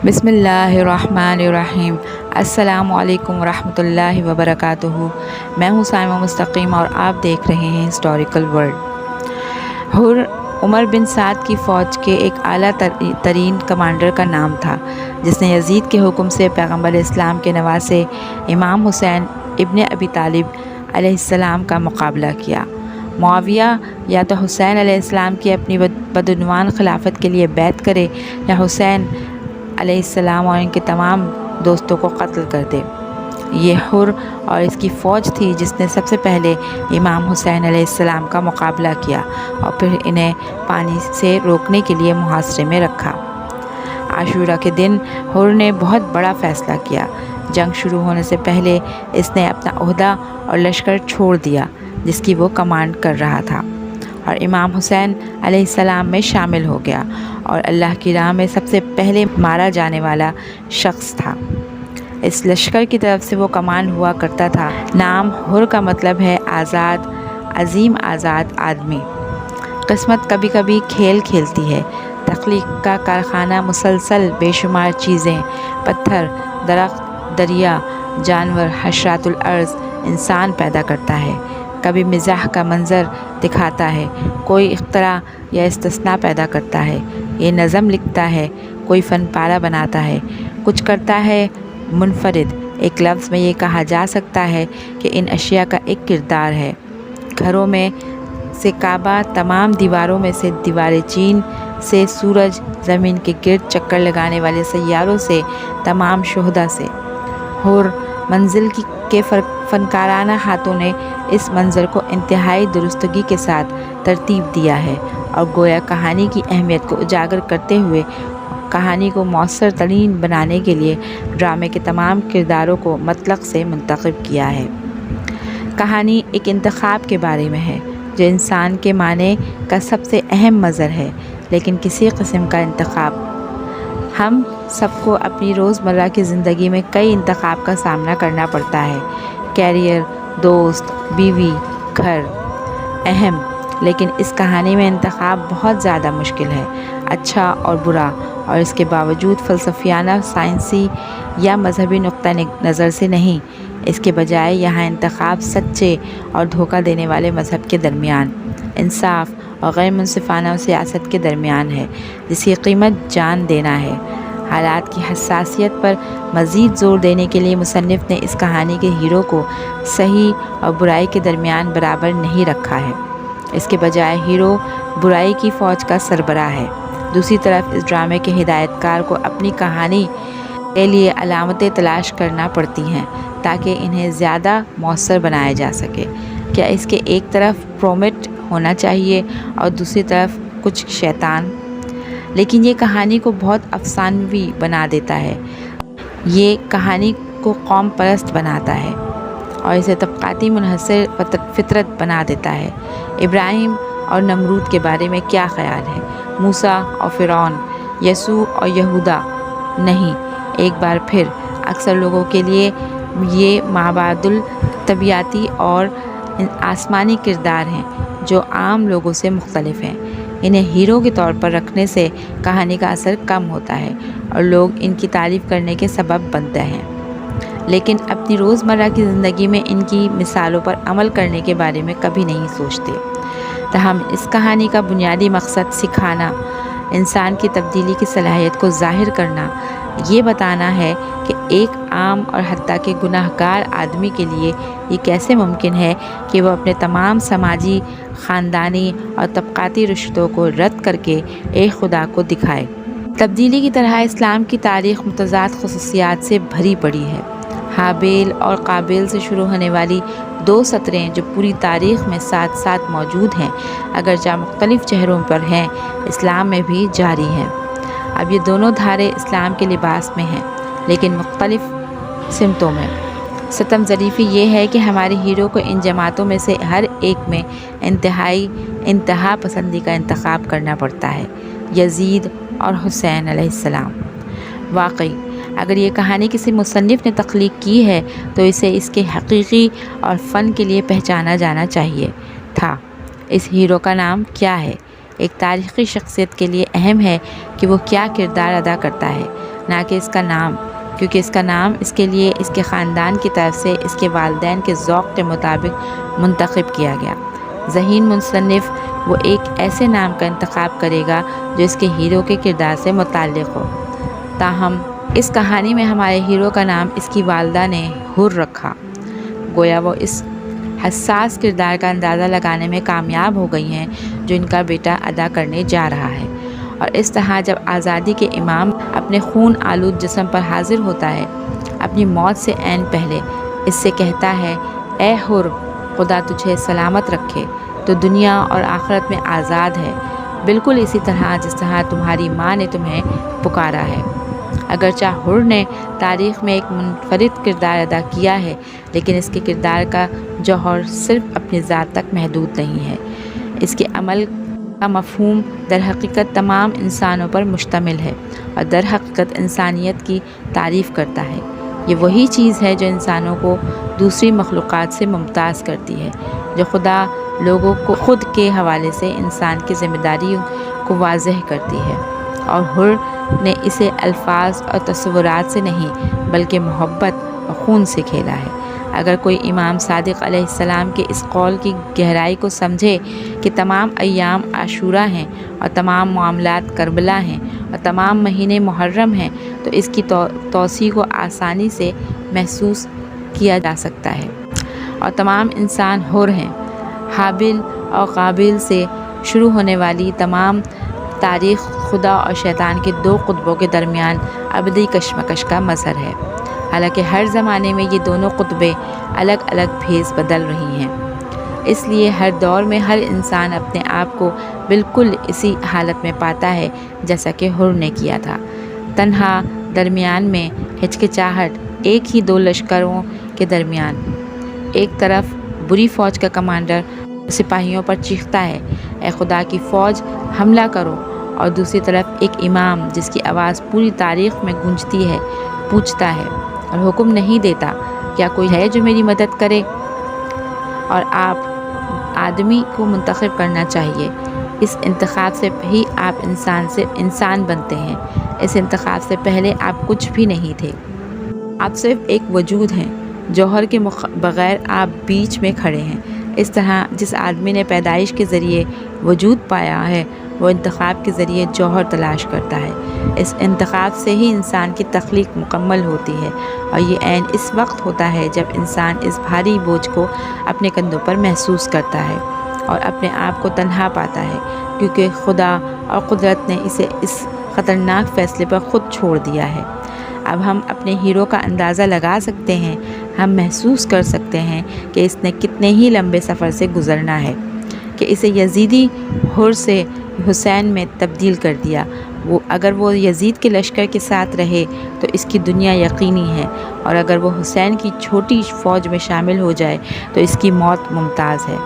بسم اللہ الرحمن الرحیم۔ السلام علیکم ورحمۃ اللہ وبرکاتہ۔ میں ہوں سائمہ مستقیم اور آپ دیکھ رہے ہیں ہسٹوریکل ورلڈ۔ حر عمر بن سعد کی فوج کے ایک اعلیٰ ترین کمانڈر کا نام تھا، جس نے یزید کے حکم سے پیغمبر اسلام کے نواسے امام حسین ابن ابی طالب علیہ السلام کا مقابلہ کیا۔ معاویہ یا تو حسین علیہ السلام کی اپنی بدعنوان خلافت کے لیے بیعت کرے یا حسین علیہ السلام اور ان کے تمام دوستوں کو قتل کر دے۔ یہ حر اور اس کی فوج تھی جس نے سب سے پہلے امام حسین علیہ السلام کا مقابلہ کیا اور پھر انہیں پانی سے روکنے کے لیے محاصرے میں رکھا۔ عاشورہ کے دن حر نے بہت بڑا فیصلہ کیا۔ جنگ شروع ہونے سے پہلے اس نے اپنا عہدہ اور لشکر چھوڑ دیا جس کی وہ کمانڈ کر رہا تھا، اور امام حسین علیہ السلام میں شامل ہو گیا اور اللہ کی راہ میں سب سے پہلے مارا جانے والا شخص تھا۔ اس لشکر کی طرف سے وہ کمان ہوا کرتا تھا۔ نام حر کا مطلب ہے آزاد، عظیم آزاد آدمی۔ قسمت کبھی کبھی کھیل کھیلتی ہے۔ تخلیق کا کارخانہ مسلسل بے شمار چیزیں، پتھر، درخت، دریا، جانور، حشرات الارض، انسان پیدا کرتا ہے۔ کبھی مزاح کا منظر دکھاتا ہے، کوئی اختراع یا استثناء پیدا کرتا ہے۔ یہ نظم لکھتا ہے، کوئی فن پارہ بناتا ہے، کچھ کرتا ہے منفرد۔ ایک لفظ میں یہ کہا جا سکتا ہے کہ ان اشیاء کا ایک کردار ہے۔ گھروں میں سے کعبہ، تمام دیواروں میں سے دیوار چین سے سورج، زمین کے گرد چکر لگانے والے سیاروں سے، تمام شہداء سے۔ حر منزل کے فنکارانہ ہاتھوں نے اس منظر کو انتہائی درستگی کے ساتھ ترتیب دیا ہے اور گویا کہانی کی اہمیت کو اجاگر کرتے ہوئے کہانی کو مؤثر ترین بنانے کے لیے ڈرامے کے تمام کرداروں کو مطلق سے منتخب کیا ہے۔ کہانی ایک انتخاب کے بارے میں ہے جو انسان کے معنی کا سب سے اہم مظہر ہے، لیکن کسی قسم کا انتخاب۔ ہم سب کو اپنی روزمرہ کی زندگی میں کئی انتخاب کا سامنا کرنا پڑتا ہے۔ کیریئر، دوست، بیوی، گھر، اہم، لیکن اس کہانی میں انتخاب بہت زیادہ مشکل ہے۔ اچھا اور برا، اور اس کے باوجود فلسفیانہ، سائنسی یا مذہبی نقطہ نظر سے نہیں، اس کے بجائے یہاں انتخاب سچے اور دھوکہ دینے والے مذہب کے درمیان، انصاف اور غیر منصفانہ سیاست کے درمیان ہے، جس کی قیمت جان دینا ہے۔ حالات کی حساسیت پر مزید زور دینے کے لیے مصنف نے اس کہانی کے ہیرو کو صحیح اور برائی کے درمیان برابر نہیں رکھا ہے۔ اس کے بجائے ہیرو برائی کی فوج کا سربراہ ہے۔ دوسری طرف اس ڈرامے کے ہدایت کار کو اپنی کہانی کے لیے علامتیں تلاش کرنا پڑتی ہیں تاکہ انہیں زیادہ مؤثر بنایا جا سکے۔ کیا اس کے ایک طرف پرومٹ ہونا چاہیے اور دوسری طرف کچھ شیطان؟ لیکن یہ کہانی کو بہت افسانوی بنا دیتا ہے۔ یہ کہانی کو قوم پرست بناتا ہے اور اسے طبقاتی منحصر فطرت بنا دیتا ہے۔ ابراہیم اور نمرود کے بارے میں کیا خیال ہے؟ موسیٰ اور فرعون، یسوع اور یہودا؟ نہیں، ایک بار پھر اکثر لوگوں کے لیے یہ مابعد الطبیعیاتی اور آسمانی کردار ہیں جو عام لوگوں سے مختلف ہیں۔ انہیں ہیرو کے طور پر رکھنے سے کہانی کا اثر کم ہوتا ہے اور لوگ ان کی تعریف کرنے کے سبب بنتے ہیں، لیکن اپنی روزمرہ کی زندگی میں ان کی مثالوں پر عمل کرنے کے بارے میں کبھی نہیں سوچتے۔ تاہم اس کہانی کا بنیادی مقصد سکھانا، انسان کی تبدیلی کی صلاحیت کو ظاہر کرنا، یہ بتانا ہے کہ ایک عام اور حتیٰ کہ گناہ گار آدمی کے لیے یہ کیسے ممکن ہے کہ وہ اپنے تمام سماجی، خاندانی اور طبقاتی رشتوں کو رد کر کے ایک خدا کو دکھائے۔ تبدیلی کی طرح اسلام کی تاریخ متضاد خصوصیات سے بھری پڑی ہے۔ ہابیل اور قابیل سے شروع ہونے والی دو سطریں جو پوری تاریخ میں ساتھ ساتھ موجود ہیں، اگرچہ مختلف چہروں پر ہیں، اسلام میں بھی جاری ہیں۔ اب یہ دونوں دھارے اسلام کے لباس میں ہیں، لیکن مختلف سمتوں میں۔ ستم ظریفی یہ ہے کہ ہمارے ہیرو کو ان جماعتوں میں سے ہر ایک میں انتہا پسندی کا انتخاب کرنا پڑتا ہے، یزید اور حسین علیہ السلام۔ واقعی اگر یہ کہانی کسی مصنف نے تخلیق کی ہے تو اسے اس کے حقیقی اور فن کے لیے پہچانا جانا چاہیے تھا۔ اس ہیرو کا نام کیا ہے؟ ایک تاریخی شخصیت کے لیے اہم ہے کہ وہ کیا کردار ادا کرتا ہے۔ نہ کہ اس کا نام، کیونکہ اس کا نام اس کے لیے اس کے خاندان کی طرف سے اس کے والدین کے ذوق کے مطابق منتخب کیا گیا۔ ذہین مصنف وہ ایک ایسے نام کا انتخاب کرے گا جو اس کے ہیرو کے کردار سے متعلق ہو۔ تاہم اس کہانی میں ہمارے ہیرو کا نام اس کی والدہ نے حر رکھا، گویا وہ اس حساس کردار کا اندازہ لگانے میں کامیاب ہو گئی ہیں جو ان کا بیٹا ادا کرنے جا رہا ہے۔ اور اس طرح جب آزادی کے امام اپنے خون آلود جسم پر حاضر ہوتا ہے، اپنی موت سے عین پہلے اس سے کہتا ہے، اے حر، خدا تجھے سلامت رکھے، تو دنیا اور آخرت میں آزاد ہے، بالکل اسی طرح جس طرح تمہاری ماں نے تمہیں پکارا ہے۔ اگرچہ حر نے تاریخ میں ایک منفرد کردار ادا کیا ہے، لیکن اس کے کردار کا جوہر صرف اپنی ذات تک محدود نہیں ہے۔ اس کے عمل کا مفہوم در حقیقت تمام انسانوں پر مشتمل ہے اور در حقیقت انسانیت کی تعریف کرتا ہے۔ یہ وہی چیز ہے جو انسانوں کو دوسری مخلوقات سے ممتاز کرتی ہے، جو خدا لوگوں کو خود کے حوالے سے انسان کی ذمہ داری کو واضح کرتی ہے۔ اور حر نے اسے الفاظ اور تصورات سے نہیں بلکہ محبت اور خون سے کھیلا ہے۔ اگر کوئی امام صادق علیہ السلام کے اس قول کی گہرائی کو سمجھے کہ تمام ایام عاشورہ ہیں اور تمام معاملات کربلا ہیں اور تمام مہینے محرم ہیں، تو اس کی توسیع کو آسانی سے محسوس کیا جا سکتا ہے۔ اور تمام انسان حر ہیں۔ حابیل اور قابیل سے شروع ہونے والی تمام تاریخ خدا اور شیطان کے دو قطبوں کے درمیان ابدی کشمکش کا مظہر ہے، حالانکہ ہر زمانے میں یہ دونوں قطبیں الگ الگ بھیس بدل رہی ہیں۔ اس لیے ہر دور میں ہر انسان اپنے آپ کو بالکل اسی حالت میں پاتا ہے جیسا کہ حر نے کیا تھا، تنہا، درمیان میں ہچکچاہٹ، ایک ہی دو لشکروں کے درمیان۔ ایک طرف بری فوج کا کمانڈر سپاہیوں پر چیختا ہے، اے خدا کی فوج، حملہ کرو، اور دوسری طرف ایک امام جس کی آواز پوری تاریخ میں گونجتی ہے پوچھتا ہے اور حکم نہیں دیتا، کیا کوئی ہے جو میری مدد کرے؟ اور آپ آدمی کو منتخب کرنا چاہیے، اس انتخاب سے ہی آپ انسان بنتے ہیں، اس انتخاب سے پہلے آپ کچھ بھی نہیں تھے، آپ صرف ایک وجود ہیں، جوہر کے بغیر آپ بیچ میں کھڑے ہیں۔ اس طرح جس آدمی نے پیدائش کے ذریعے وجود پایا ہے، وہ انتخاب کے ذریعے جوہر تلاش کرتا ہے۔ اس انتخاب سے ہی انسان کی تخلیق مکمل ہوتی ہے، اور یہ عین اس وقت ہوتا ہے جب انسان اس بھاری بوجھ کو اپنے کندھوں پر محسوس کرتا ہے اور اپنے آپ کو تنہا پاتا ہے، کیونکہ خدا اور قدرت نے اسے اس خطرناک فیصلے پر خود چھوڑ دیا ہے۔ اب ہم اپنے ہیرو کا اندازہ لگا سکتے ہیں، ہم محسوس کر سکتے ہیں کہ اس نے کتنے ہی لمبے سفر سے گزرنا ہے کہ اسے یزیدی حر سے حسین میں تبدیل کر دیا۔ اگر وہ یزید کے لشکر کے ساتھ رہے تو اس کی دنیا یقینی ہے، اور اگر وہ حسین کی چھوٹی فوج میں شامل ہو جائے تو اس کی موت ممتاز ہے۔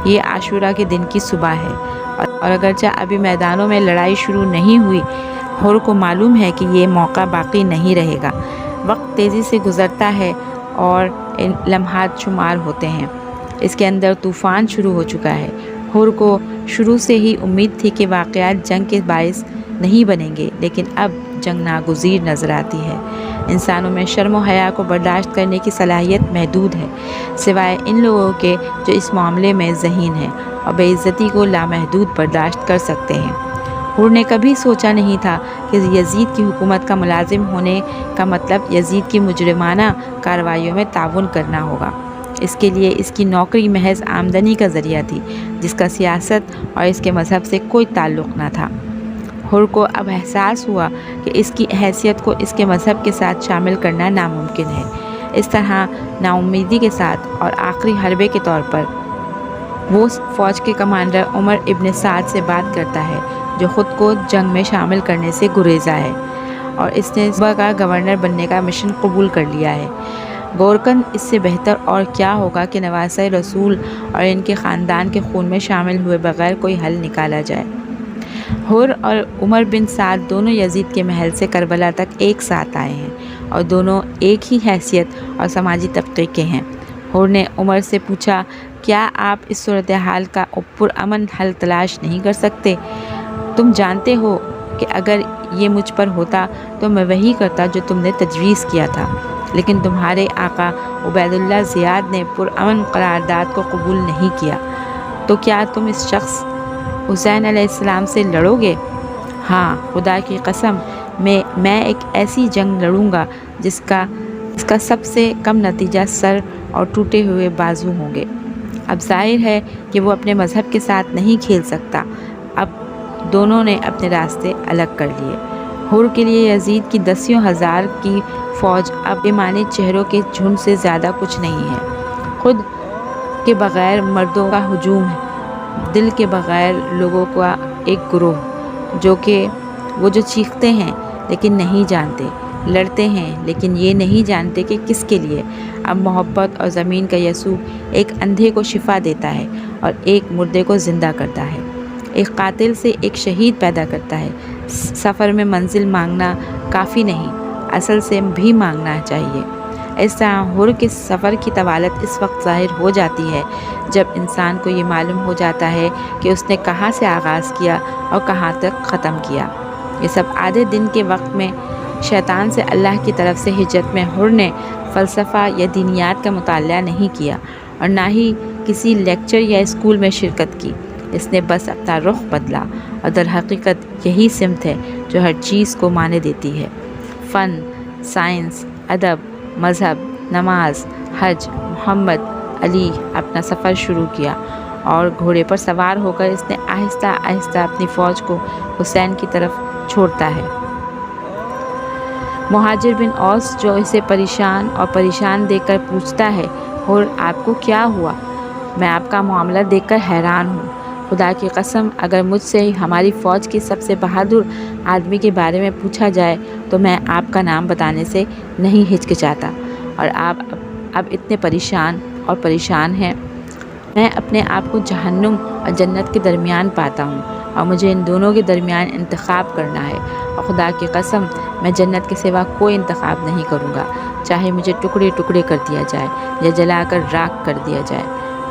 یہ عاشورہ کے دن کی صبح ہے، اور اگرچہ ابھی میدانوں میں لڑائی شروع نہیں ہوئی، حر کو معلوم ہے کہ یہ موقع باقی نہیں رہے گا۔ وقت تیزی سے گزرتا ہے اور لمحات شمار ہوتے ہیں۔ اس کے اندر طوفان شروع ہو چکا ہے۔ حر کو شروع سے ہی امید تھی کہ واقعات جنگ کے باعث نہیں بنیں گے، لیکن اب جنگ ناگزیر نظر آتی ہے۔ انسانوں میں شرم و حیا کو برداشت کرنے کی صلاحیت محدود ہے، سوائے ان لوگوں کے جو اس معاملے میں ذہین ہیں اور بے عزتی کو لامحدود برداشت کر سکتے ہیں۔ حر نے کبھی سوچا نہیں تھا کہ یزید کی حکومت کا ملازم ہونے کا مطلب یزید کی مجرمانہ کارروائیوں میں تعاون کرنا ہوگا۔ اس کے لیے اس کی نوکری محض آمدنی کا ذریعہ تھی، جس کا سیاست اور اس کے مذہب سے کوئی تعلق نہ تھا۔ حر کو اب احساس ہوا کہ اس کی حیثیت کو اس کے مذہب کے ساتھ شامل کرنا ناممکن ہے۔ اس طرح ناامیدی کے ساتھ اور آخری حربے کے طور پر وہ فوج کے کمانڈر عمر ابن سعد سے بات کرتا ہے، جو خود کو جنگ میں شامل کرنے سے گریزا ہے اور اس نے صوبہ کا گورنر بننے کا مشن قبول کر لیا ہے۔ گورکن اس سے بہتر اور کیا ہوگا کہ نواسۂ رسول اور ان کے خاندان کے خون میں شامل ہوئے بغیر کوئی حل نکالا جائے۔ حر اور عمر بن سعد دونوں یزید کے محل سے کربلا تک ایک ساتھ آئے ہیں اور دونوں ایک ہی حیثیت اور سماجی طبقے کے ہیں۔ حر نے عمر سے پوچھا، کیا آپ اس صورتحال کا پرامن حل تلاش نہیں کر سکتے؟ تم جانتے ہو کہ اگر یہ مجھ پر ہوتا تو میں وہی کرتا جو تم نے تجویز کیا تھا، لیکن تمہارے آقا عبید اللہ زیاد نے پرامن قرارداد کو قبول نہیں کیا، تو کیا تم اس شخص حسین علیہ السلام سے لڑو گے؟ ہاں، خدا کی قسم میں ایک ایسی جنگ لڑوں گا جس کا سب سے کم نتیجہ سر اور ٹوٹے ہوئے بازو ہوں گے۔ اب ظاہر ہے کہ وہ اپنے مذہب کے ساتھ نہیں کھیل سکتا۔ اب دونوں نے اپنے راستے الگ کر لیے۔ حر کے لیے یزید کی 10,000 کی فوج اب بیمانی چہروں کے جھنڈ سے زیادہ کچھ نہیں ہے۔ خود کے بغیر مردوں کا ہجوم ہے، دل کے بغیر لوگوں کا ایک گروہ وہ جو چیختے ہیں لیکن نہیں جانتے، لڑتے ہیں لیکن یہ نہیں جانتے کہ کس کے لیے۔ اب محبت اور زمین کا یسوع ایک اندھے کو شفا دیتا ہے اور ایک مردے کو زندہ کرتا ہے، ایک قاتل سے ایک شہید پیدا کرتا ہے۔ سفر میں منزل مانگنا کافی نہیں، اصل سے بھی مانگنا چاہیے۔ اس طرح حر کے سفر کی طوالت اس وقت ظاہر ہو جاتی ہے جب انسان کو یہ معلوم ہو جاتا ہے کہ اس نے کہاں سے آغاز کیا اور کہاں تک ختم کیا۔ یہ سب آدھے دن کے وقت میں شیطان سے اللہ کی طرف سے ہجرت میں حر نے فلسفہ یا دینیات کا مطالعہ نہیں کیا اور نہ ہی کسی لیکچر یا اسکول میں شرکت کی۔ اس نے بس اپنا رخ بدلا، اور در حقیقت یہی سمت ہے جو ہر چیز کو معنی دیتی ہے۔ فن، سائنس، ادب، مذہب، نماز، حج، محمد علی اپنا سفر شروع کیا، اور گھوڑے پر سوار ہو کر اس نے آہستہ آہستہ اپنی فوج کو حسین کی طرف چھوڑتا ہے۔ مہاجر بن اوس جو اسے پریشان دیکھ کر پوچھتا ہے، حر آپ کو کیا ہوا؟ میں آپ کا معاملہ دیکھ کر حیران ہوں۔ خدا کی قسم اگر مجھ سے ہماری فوج کے سب سے بہادر آدمی کے بارے میں پوچھا جائے تو میں آپ کا نام بتانے سے نہیں ہچکچاتا، اور آپ اب اتنے پریشان ہیں۔ میں اپنے آپ کو جہنم اور جنت کے درمیان پاتا ہوں، اور مجھے ان دونوں کے درمیان انتخاب کرنا ہے، اور خدا کی قسم میں جنت کے سوا کوئی انتخاب نہیں کروں گا، چاہے مجھے ٹکڑے ٹکڑے کر دیا جائے یا جلا کر راکھ کر دیا جائے۔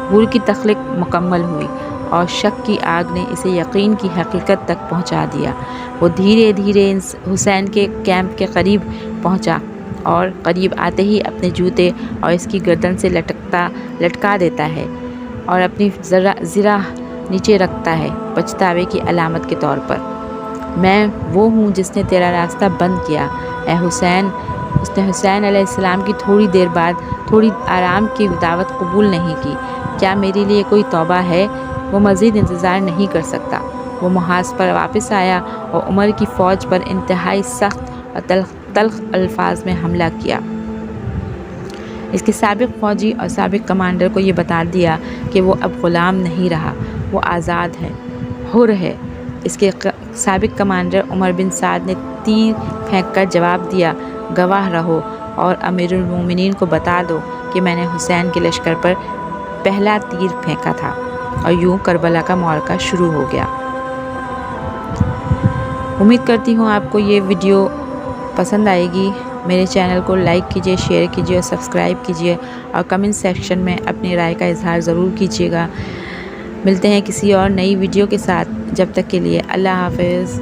حر کی تخلیق مکمل ہوئی، اور شک کی آگ نے اسے یقین کی حقیقت تک پہنچا دیا۔ وہ دھیرے دھیرے حسین کے کیمپ کے قریب پہنچا، اور قریب آتے ہی اپنے جوتے اور اس کی گردن سے لٹکا دیتا ہے اور اپنی زرہ نیچے رکھتا ہے، پچھتاوے کی علامت کے طور پر۔ میں وہ ہوں جس نے تیرا راستہ بند کیا، اے حسین۔ اس نے حسین علیہ السلام کی تھوڑی دیر بعد تھوڑی آرام کی دعوت قبول نہیں کی۔ کیا میرے لیے کوئی توبہ ہے؟ وہ مزید انتظار نہیں کر سکتا۔ وہ محاذ پر واپس آیا اور عمر کی فوج پر انتہائی سخت اور تلخ الفاظ میں حملہ کیا۔ اس کے سابق فوجی اور سابق کمانڈر کو یہ بتا دیا کہ وہ اب غلام نہیں رہا، وہ آزاد ہے، حر ہے۔ اس کے سابق کمانڈر عمر بن سعد نے تیر پھینک کر جواب دیا، گواہ رہو اور امیر المومنین کو بتا دو کہ میں نے حسین کے لشکر پر پہلا تیر پھینکا تھا۔ اور یوں کربلا کا معرکہ شروع ہو گیا۔ امید کرتی ہوں آپ کو یہ ویڈیو پسند آئے گی۔ میرے چینل کو لائک کیجیے، شیئر کیجیے اور سبسکرائب کیجیے، اور کمنٹ سیکشن میں اپنی رائے کا اظہار ضرور کیجیے گا۔ ملتے ہیں کسی اور نئی ویڈیو کے ساتھ، جب تک کے لیے اللہ حافظ۔